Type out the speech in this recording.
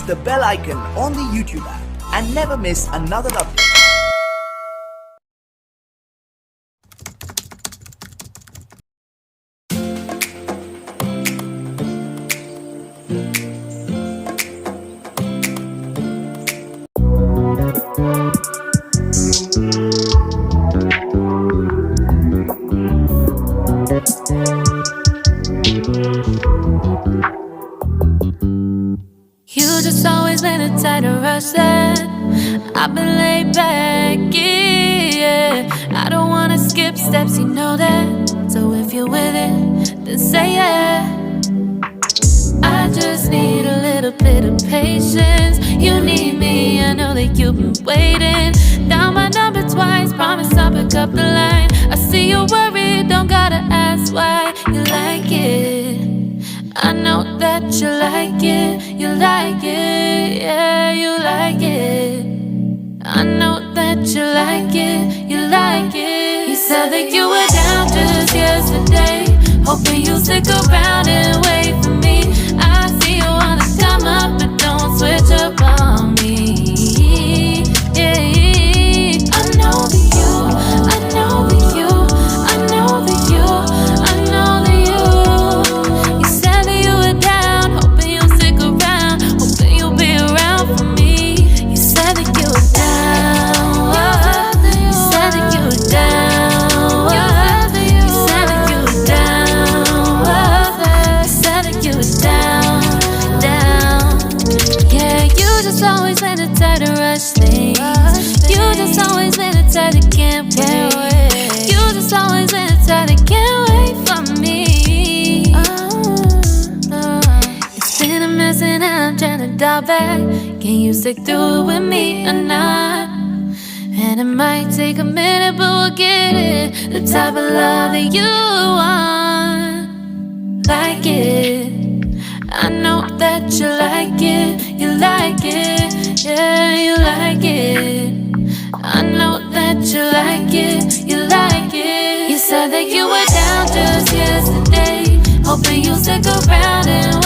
the bell icon on the YouTube app and never miss another update. You just always been a tighter rush that I've been laid back, yeah. I don't wanna skip steps, you know that. So if you're with it, then say yeah. I just need a little bit of patience. You need me, I know that you've been waiting. Down my number twice, promise I'll pick up the line. I see you're worried, don't gotta ask why. You like it, I know that you like it. You like it, yeah, you like it. I know that you like it, you like it. You said that you were down just yesterday, hoping you'll stick around and wait for me. I see you wanna come up, but don't switch up on me. Yeah, I know that you, I know that you, I know that you, I know that you. You said that you were down, hoping you'll stick around, hoping you'll be around for me. You said that you were down, you said that you were down, you said that you were down, you said that you were down, down. Yeah, you just always been a type to rush things. You just always been a type that can't wait. You just always been a type that can't wait for me. It's been a mess and I'm trying to dial back. Can you stick through it with me or not? And it might take a minute, but we'll get it. The type of love that you want. Like it, I know that you like it. You like it, yeah, you like it. I know that you like it. You like it. You said that you were down just yesterday, hoping you'll stick around and